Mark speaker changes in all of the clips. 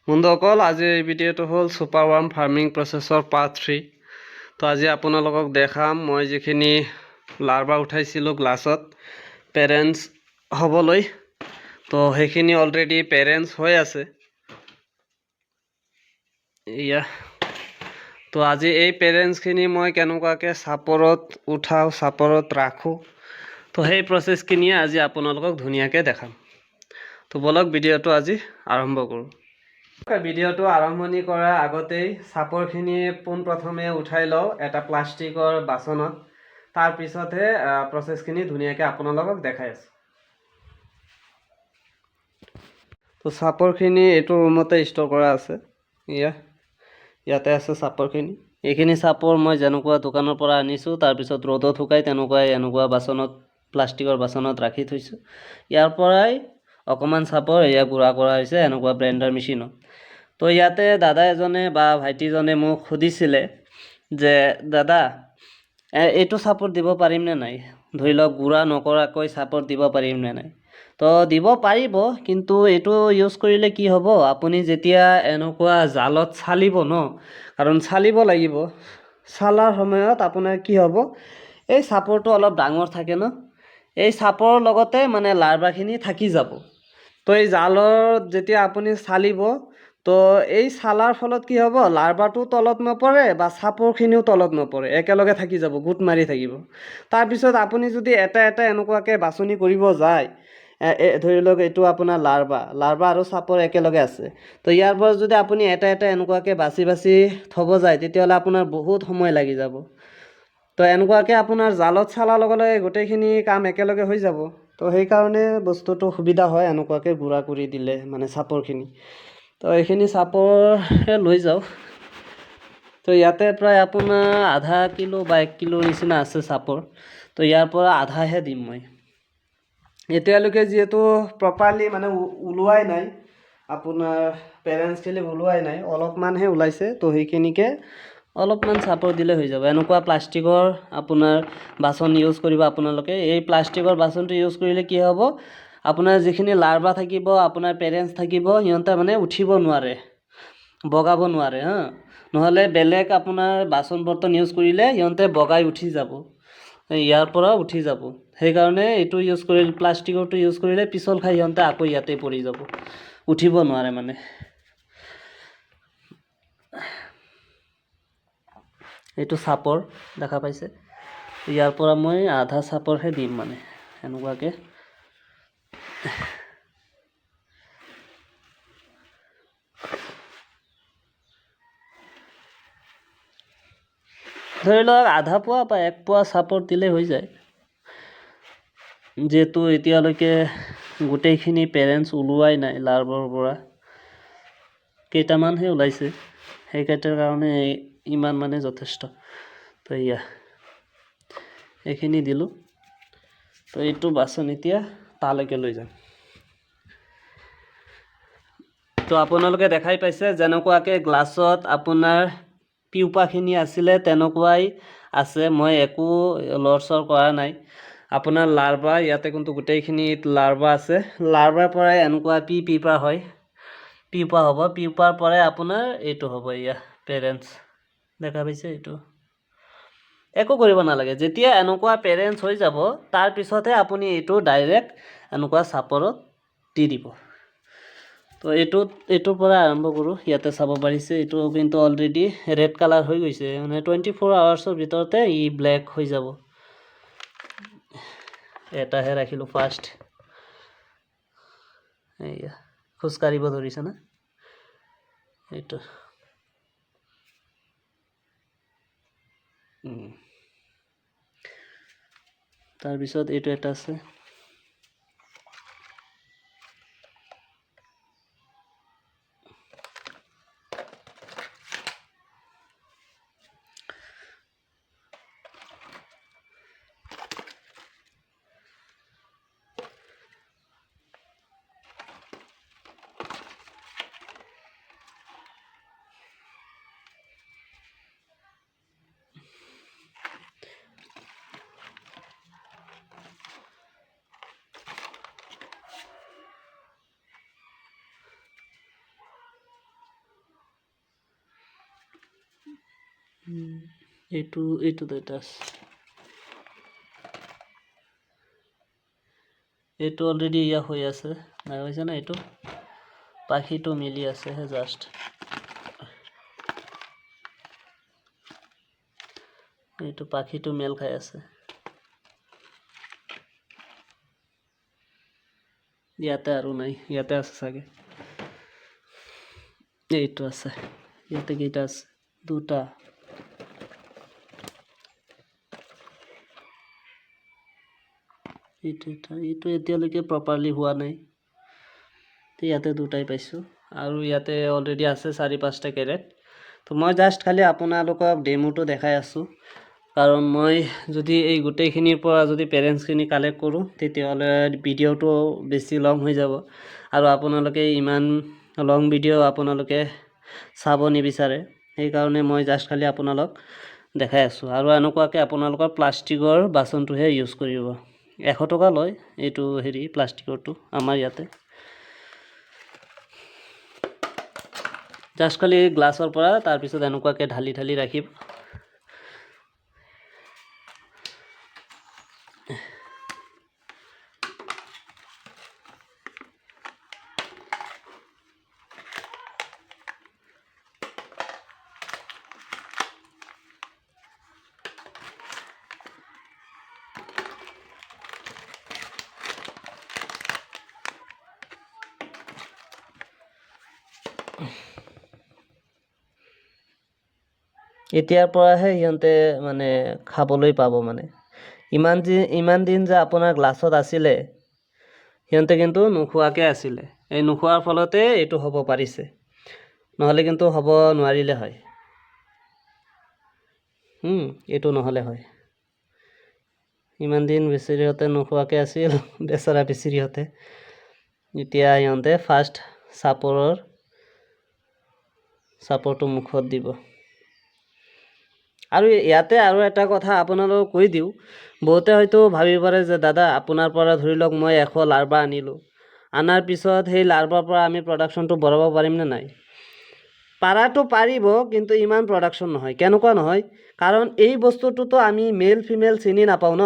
Speaker 1: বন্ধুসকল, আজিৰ এই ভিডিঅ'টো হ'ল super warm farming processor part 3। তো আজি আপোনালোকক দেখাম মই যিখিনি লাৰ্ভা উঠাইছিলোঁ গ্লাছত পেৰেণ্টছ হ'বলৈ। তো সেইখিনি অলৰেডি পেৰেণ্টছ হৈ আছে। এয়া তো আজি এই পেৰেণ্টছখিনি মই কেনেকুৱাকৈ চাপৰত উঠাওঁ, চাপৰত ৰাখোঁ, তো সেই প্ৰচেছখিনিয়ে আজি আপোনালোকক ধুনীয়াকৈ দেখাম। তো বলক ভিডিঅ'টো আজি আৰম্ভ কৰোঁ। ভিডিঅ'টো আৰম্ভণি কৰাৰ আগতেই চাপৰখিনি পোনপ্ৰথমে উঠাই লওঁ এটা প্লাষ্টিকৰ বাচনত। তাৰপিছতহে প্ৰচেছখিনি ধুনীয়াকৈ আপোনালোকক দেখাই আছোঁ। তো চাপৰখিনি এইটো ৰুমতে ষ্ট'ৰ কৰা আছে। ইয়াতে আছে চাপৰখিনি। এইখিনি চাপৰ মই যেনেকুৱা দোকানৰ পৰা আনিছোঁ, তাৰপিছত ৰ'দত শুকাই এনেকুৱা বাচনত, প্লাষ্টিকৰ বাচনত ৰাখি থৈছোঁ। ইয়াৰ পৰাই অকণমান চাপৰ এয়া গুড়া কৰা হৈছে এনেকুৱা ব্লেণ্ডাৰ মেচিনত। তো ইয়াতে দাদা এজনে বা ভাইটিজনে মোক সুধিছিলে যে দাদা এইটো চাপৰ্ট দিব পাৰিমনে নাই, ধৰি লওক গুড়া নকৰাকৈ চাপৰ্ট দিব পাৰিমনে নাই। তো দিব পাৰিব, কিন্তু এইটো ইউজ কৰিলে কি হ'ব, আপুনি যেতিয়া এনেকুৱা জালত চালিব ন, কাৰণ চালিব লাগিব, চালাৰ সময়ত আপোনাৰ কি হ'ব, এই চাপৰটো অলপ ডাঙৰ থাকে ন, এই চাপৰ লগতে মানে লাৰ্ভাখিনি থাকি যাব। তো এই জালত যেতিয়া আপুনি চালিব, তো এই চালাৰ ফলত কি হ'ব, লাৰ্ভাটো তলত নপৰে বা চাপৰখিনিও তলত নপৰে, একেলগে থাকি যাব, গোট মাৰি থাকিব। তাৰপিছত আপুনি যদি এটা এটা এনেকুৱাকৈ বাছনি কৰিব যায়, ধৰি লওক এইটো আপোনাৰ লাৰ্ভা আৰু চাপৰ একেলগে আছে, তো ইয়াৰ পৰা যদি আপুনি এটা এটা এনেকুৱাকৈ বাছি বাছি থ'ব যায়, তেতিয়াহ'লে আপোনাৰ বহুত সময় লাগি যাব। তো এনেকুৱাকৈ আপোনাৰ জালত চালাৰ লগে লগে গোটেইখিনি কাম একেলগে হৈ যাব। তো সেইকাৰণে বস্তুটো সুবিধা হয় এনেকুৱাকৈ গুড়া কৰি দিলে, মানে চাপৰখিনি। তো এইখিনি চাপৰ লৈ যাওঁ। তো ইয়াতে প্ৰায় আপোনাৰ আধা কিলো বা 1 কিলোৰ নিচিনা আছে চাপৰ। তো ইয়াৰ পৰা আধাহে দিম মই। এতিয়ালৈকে যিহেতু প্ৰপাৰলি মানে ওলোৱাই নাই, আপোনাৰ পেৰেণ্টছখিনি ওলোৱাই নাই, অলপমানহে ওলাইছে। তো সেইখিনিকে অলপমান চাপৰ দিলে হৈ যাব। এনেকুৱা প্লাষ্টিকৰ আপোনাৰ বাচন ইউজ কৰিব আপোনালোকে। এই প্লাষ্টিকৰ বাচনটো ইউজ কৰিলে কি হ'ব, আপোনাৰ যিখিনি লাৰ্ভা থাকিব, আপোনাৰ পেৰেণ্টছ থাকিব, সিহঁতে মানে উঠিব নোৱাৰে, বগাব নোৱাৰে নহ'লে বেলেগ আপোনাৰ বাচন বৰ্তন ইউজ কৰিলে সিহঁতে বগাই উঠি যাব, ইয়াৰ পৰা উঠি যাব। সেইকাৰণে এইটো ইউজ কৰিলে, প্লাষ্টিকৰটো ইউজ কৰিলে পিছল খাই সিহঁতে আকৌ ইয়াতে পৰি যাব, উঠিব নোৱাৰে মানে। এইটো চাপৰ দেখা পাইছে, ইয়াৰ পৰা মই আধা চাপৰহে দিম মানে এনেকুৱাকৈ। ধৰি লওক আধা পোৱা বা 1 পোৱা চাপৰ দিলে হৈ যায়। যিহেতু এতিয়ালৈকে গোটেইখিনি পেৰেণ্টছ ওলোৱাই নাই লাৰ্ভাৰ পৰা, কেইটামানহে ওলাইছে, সেইকেইটাৰ কাৰণে ইমান মানে যথেষ্ট। তো এইখিনি দিলোঁ। তো এইটো বাচন এতিয়া তালৈকে লৈ যাম। তো আপোনালোকে দেখাই পাইছে যেনেকুৱাকৈ গ্লাছত আপোনাৰ পিউপাখিনি আছিলে তেনেকুৱাই আছে, মই একো লৰচৰ কৰা নাই। আপোনাৰ লাৰ্ভা ইয়াতে কিন্তু গোটেইখিনিত লাৰ্ভা আছে, লাৰ্ভাৰ পৰাই এনেকুৱা পিউপা হয়, পিউপা হ'ব, পিউপাৰ পৰাই আপোনাৰ এইটো হ'ব, পেৰেণ্টছ দেখা পাইছে। এইটো একো কৰিব নালাগে, যেতিয়া এনেকুৱা পেৰেণ্টছ হৈ যাব তাৰপিছতহে আপুনি এইটো ডাইৰেক্ট এনেকুৱা চাপৰত দি দিব। তো এইটোৰ পৰা আৰম্ভ কৰোঁ। ইয়াতে চাব পাৰিছে, এইটো কিন্তু অলৰেডি ৰেড কালাৰ হৈ গৈছে, মানে 24 আৱাৰ্ছৰ ভিতৰতে ই ব্লেক হৈ যাব। এটাহে ৰাখিলোঁ ফাৰ্ষ্ট। খোজকাঢ়িব ধৰিছে না এইটো। তাৰপিছত এইটো এটা আছে, এইটো দুটা আছে এইটো অলৰেডি ইয়া হৈ আছে নাই হৈছে না এইটো পাখিটো মিলি আছে হে জাষ্ট এইটো পাখিটো মেল খাই আছে ইয়াতে আৰু নাই ইয়াতে আছে চাগে এইটো আছে ইয়াতে কেইটা আছে দুটা এইটো এতিয়ালৈকে প্ৰপাৰলি হোৱা নাই ইয়াতে দুটাই পাইছোঁ আৰু ইয়াতে অলৰেডি আছে 4-5টা কেৰেট তো মই জাষ্ট খালি আপোনালোকক ডেমোটো দেখাই আছোঁ কাৰণ মই যদি এই গোটেইখিনিৰ পৰা যদি পেৰেণ্টছখিনি কালেক্ট কৰোঁ তেতিয়াহ'লে ভিডিঅ'টো বেছি লং হৈ যাব আৰু আপোনালোকে ইমান লং ভিডিঅ' আপোনালোকে চাব নিবিচাৰে সেইকাৰণে মই জাষ্ট খালি আপোনালোক দেখাই আছোঁ আৰু এনেকুৱাকৈ আপোনালোকৰ প্লাষ্টিকৰ বাচনটোহে ইউজ কৰিব 100 টকা লয় এইটো হেৰি প্লাষ্টিকৰটো আমাৰ ইয়াতে জাষ্ট খালি গ্লাছৰ পৰা তাৰপিছত এনেকুৱাকৈ ঢালি ঢালি ৰাখিব এতিয়াৰ পৰাহে সিহঁতে মানে খাবলৈ পাব মানে ইমান দিন যে আপোনাৰ গ্লাছত আছিলে সিহঁতে কিন্তু নোখোৱাকৈ আছিলে এই নোখোৱাৰ ফলতে এইটো হ'ব পাৰিছে নহ'লে কিন্তু হ'ব নোৱাৰিলে হয় এইটো নহ'লে হয় ইমান দিন বেচেৰিহঁতে নোখোৱাকৈ আছিল বেচেৰা বেচেৰিহঁতে এতিয়া সিহঁতে ফাৰ্ষ্ট চাপৰটো মুখত দিব আৰু ইয়াতে আৰু এটা কথা আপোনালোকক কৈ দিওঁ বহুতে হয়তো ভাবি পাৰে যে দাদা আপোনাৰ পৰা ধৰি লওক মই 100 লাৰ্ভা আনিলোঁ আনাৰ পিছত সেই লাৰ্ভাৰ পৰা আমি প্ৰডাকশ্যনটো বঢ়াব পাৰিমনে নাই পাৰাটো পাৰিব কিন্তু ইমান প্ৰডাকশ্যন নহয় কেনেকুৱা নহয় কাৰণ এই বস্তুটোতো আমি মেল ফিমেল চিনি নাপাওঁ ন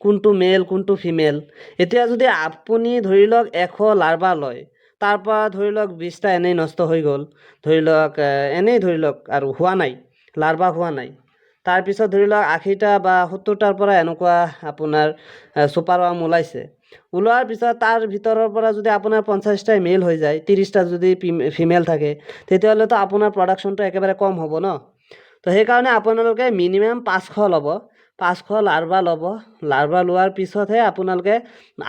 Speaker 1: কোনটো মেল কোনটো ফিমেল এতিয়া যদি আপুনি ধৰি লওক 100 লাৰ্ভা লয় তাৰ পৰা ধৰি লওক 20টা এনেই নষ্ট হৈ গ'ল ধৰি লওক এনেই ধৰি লওক আৰু হোৱা নাই লাৰ্ভা হোৱা নাই তাৰপিছত ধৰি লওক 80টা বা 70টাৰ পৰা এনেকুৱা আপোনাৰ ছুপাৰ ৱাৰ্ম ওলাইছে ওলোৱাৰ পিছত তাৰ ভিতৰৰ পৰা যদি আপোনাৰ 50টাই মেল হৈ যায় 30টা যদি ফিমেল থাকে তেতিয়াহ'লেতো আপোনাৰ প্ৰডাকশ্যনটো একেবাৰে কম হ'ব ন তো সেইকাৰণে আপোনালোকে মিনিমাম 500 ল'ব 500 লাৰ্ভা ল'ব লাৰ্ভা লোৱাৰ পিছতহে আপোনালোকে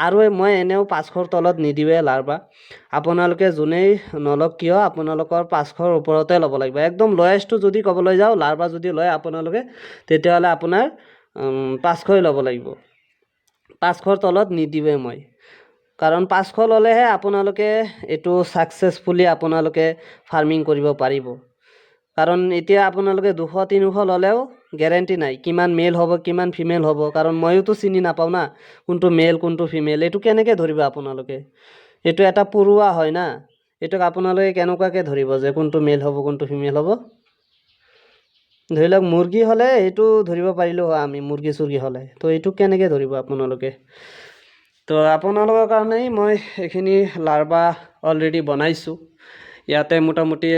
Speaker 1: আৰু মই এনেও 500ৰ তলত নিদিওঁৱে লাৰ্ভা আপোনালোকে যোনেই নলওক কিয় আপোনালোকৰ 500ৰ ওপৰতে ল'ব লাগিব একদম লয়েষ্টটো যদি ক'বলৈ যাওঁ লাৰ্ভা যদি লয় আপোনালোকে তেতিয়াহ'লে আপোনাৰ 500ই ল'ব লাগিব 500ৰ তলত নিদিওঁৱে মই কাৰণ 500 ল'লেহে আপোনালোকে এইটো ছাকচেছফুলি আপোনালোকে ফাৰ্মিং কৰিব পাৰিব কাৰণ এতিয়া আপোনালোকে 200-300 ল'লেও গেৰেণ্টি নাই কিমান মেল হ'ব কিমান ফিমেল হ'ব কাৰণ ময়োতো চিনি নাপাওঁ না কোনটো মেল কোনটো ফিমেল এইটো কেনেকৈ ধৰিব আপোনালোকে এইটো এটা পৰুৱা হয় না এইটোক আপোনালোকে কেনেকুৱাকৈ ধৰিব যে কোনটো মেল হ'ব কোনটো ফিমেল হ'ব ধৰি লওক মুৰ্গী হ'লে এইটো ধৰিব পাৰিলোঁ হয় আমি মুৰ্গী চুৰ্গী হ'লে তো এইটো কেনেকৈ ধৰিব আপোনালোকে তো আপোনালোকৰ কাৰণেই মই এইখিনি লাৰ্ভা অলৰেডি বনাইছোঁ ইয়াতে মোটামুটি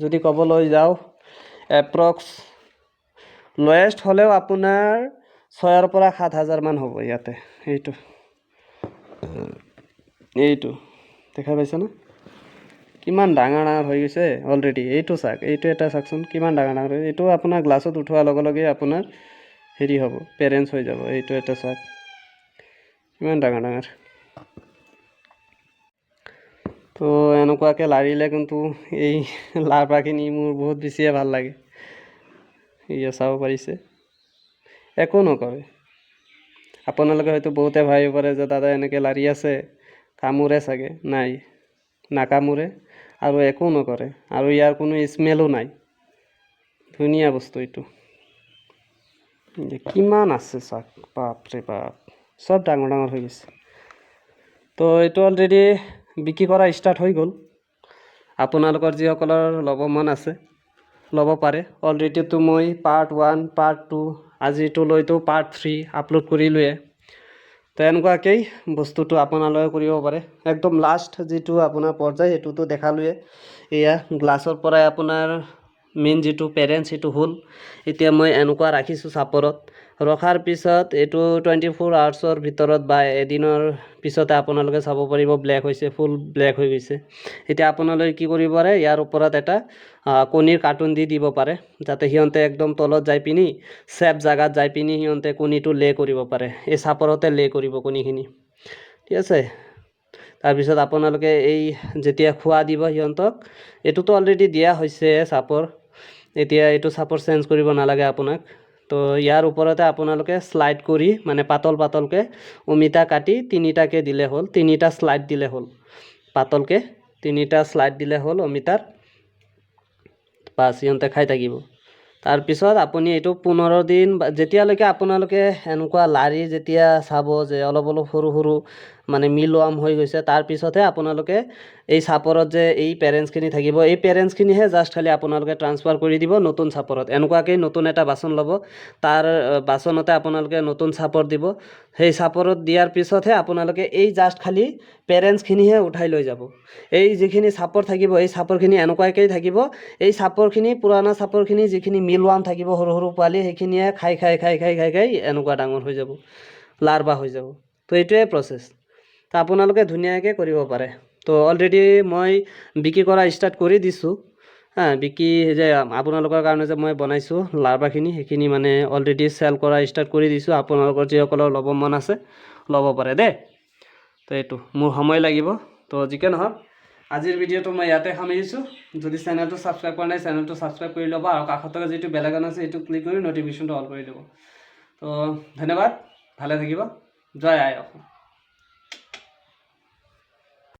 Speaker 1: যদি ক'বলৈ যাওঁ এপ্ৰক্স লয়েষ্ট হ'লেও আপোনাৰ 6,000 পৰা 7,000 মান হ'ব ইয়াতে এইটো দেখা পাইছে না কিমান ডাঙৰ হৈ গৈছে অলৰেডি এইটো চাওক এইটো এটা চাওকচোন কিমান ডাঙৰ এইটো আপোনাৰ গ্লাছত উঠোৱাৰ লগে লগে আপোনাৰ হেৰি হ'ব পেৰেণ্টছ হৈ যাব এইটো এটা চাওক কিমান ডাঙৰ তো এনেকুৱাকৈ লাৰিলে কিন্তু এই লাৰ্ভাখিনি মোৰ বহুত বেছিয়ে ভাল লাগে ইয়ে চাব পাৰিছে একো নকৰে আপোনালোকে হয়তো বহুতে ভাবিব পাৰে যে দাদা এনেকৈ লাৰি আছে কামোৰে চাগে নাই নাকামোৰে আৰু একো নকৰে আৰু ইয়াৰ কোনো স্মেলো নাই ধুনীয়া বস্তু এইটো কিমান আছে চাওক বাপৰে বাপ চব ডাঙৰ হৈ গৈছে তো এইটো অলৰেডি বিক্ৰী কৰা ষ্টাৰ্ট হৈ গ'ল আপোনালোকৰ যিসকলৰ ল'ব মন আছে ল'ব পাৰে। অলৰেডিতো মই পাৰ্ট 1 পাৰ্ট 2 আজিটোলৈতো পাৰ্ট 3 আপলোড কৰিলোৱে। তো এনেকুৱাকেই বস্তুটো আপোনালোকে কৰিব পাৰে। একদম লাষ্ট যিটো আপোনাৰ পৰ্যায় সেইটোতো দেখালোৱে। এয়া গ্লাছৰ পৰাই আপোনাৰ মেইন যিটো পেৰেণ্টছ সেইটো হ'ল। এতিয়া মই এনেকুৱা ৰাখিছোঁ চাপৰত। ৰখাৰ পিছত এইটো 24 আৱাৰ্ছৰ ভিতৰত বা এদিনৰ পিছতে আপোনালোকে চাব পাৰিব ব্লেক হৈছে, ফুল ব্লেক হৈ গৈছে। এতিয়া আপোনালোকে কি কৰিব পাৰে, ইয়াৰ ওপৰত এটা কণীৰ কাৰ্টুন দি দিব পাৰে, যাতে সিহঁতে একদম তলত যাই পিনি চেফ জাগাত যাই পিনি সিহঁতে কণীটো লে কৰিব পাৰে। এই চাপৰতে লে কৰিব কণীখিনি, ঠিক আছে। তাৰপিছত আপোনালোকে এই যেতিয়া খোৱা দিব সিহঁতক, এইটোতো অলৰেডি দিয়া হৈছে চাপৰ, এতিয়া এইটো চাপৰ চেঞ্জ কৰিব নালাগে আপোনাক। তো ইয়াৰ ওপৰতে আপোনালোকে শ্লাইড কৰি মানে পাতল পাতলকৈ অমিতা কাটি 3টাকৈ দিলে হ'ল, 3টা শ্লাইড দিলে হ'ল, পাতলকৈ 3টা শ্লাইড দিলে হ'ল অমিতাৰ। বাছ সিহঁতে খাই থাকিব। তাৰপিছত আপুনি এইটো 15 দিন যেতিয়ালৈকে আপোনালোকে এনেকুৱা লাৰি যেতিয়া চাব যে অলপ অলপ সৰু সৰু মানে মিলৱাম হৈ গৈছে, তাৰপিছতহে আপোনালোকে এই চাপৰত যে এই পেৰেণ্টছখিনি থাকিব, এই পেৰেণ্টছখিনিহে জাষ্ট খালি আপোনালোকে ট্ৰান্সফাৰ কৰি দিব নতুন চাপৰত। এনেকুৱাকৈ নতুন এটা বাচন ল'ব, তাৰ বাচনতে আপোনালোকে নতুন চাপৰ দিব। সেই চাপৰত দিয়াৰ পিছতহে আপোনালোকে এই জাষ্ট খালি পেৰেণ্টছখিনিহে উঠাই লৈ যাব। এই যিখিনি চাপৰ থাকিব এই চাপৰখিনি এনেকুৱাকৈ থাকিব। এই চাপৰখিনি পুৰণা চাপৰখিনি যিখিনি মিলৱাম থাকিব সৰু সৰু পোৱালি, সেইখিনিয়ে খাই খাই খাই খাই খাই খাই এনেকুৱা ডাঙৰ হৈ যাব, লাৰ্ভা হৈ যাব। তো এইটোৱে প্ৰচেছ। তো আপোনালোকে ধুনীয়াকৈ কৰিব পাৰে। তো অলৰেডি মই বিক্ৰী কৰা ষ্টাৰ্ট কৰি দিছোঁ। বিক্ৰী যে আপোনালোকৰ কাৰণে যে মই বনাইছোঁ লাৰ্ভাখিনি, সেইখিনি মানে অলৰেডি চেল কৰা ষ্টাৰ্ট কৰি দিছোঁ। আপোনালোকৰ যিসকলৰ ল'ব মন আছে ল'ব পাৰে দেই। তো এইটো মোৰ সময় লাগিব। তো যিকে নহওক আজিৰ ভিডিঅ'টো মই ইয়াতে সামৰিছোঁ। যদি চেনেলটো ছাবস্ক্ৰাইব কৰা নাই চেনেলটো ছাবস্ক্ৰাইব কৰি ল'ব, আৰু কাষত থকা যিটো বেল আইকন আছে সেইটো ক্লিক কৰি নটিফিকেশ্যনটো অল কৰি দিব। তো ধন্যবাদ, ভালে থাকিব। জয় আই অসম।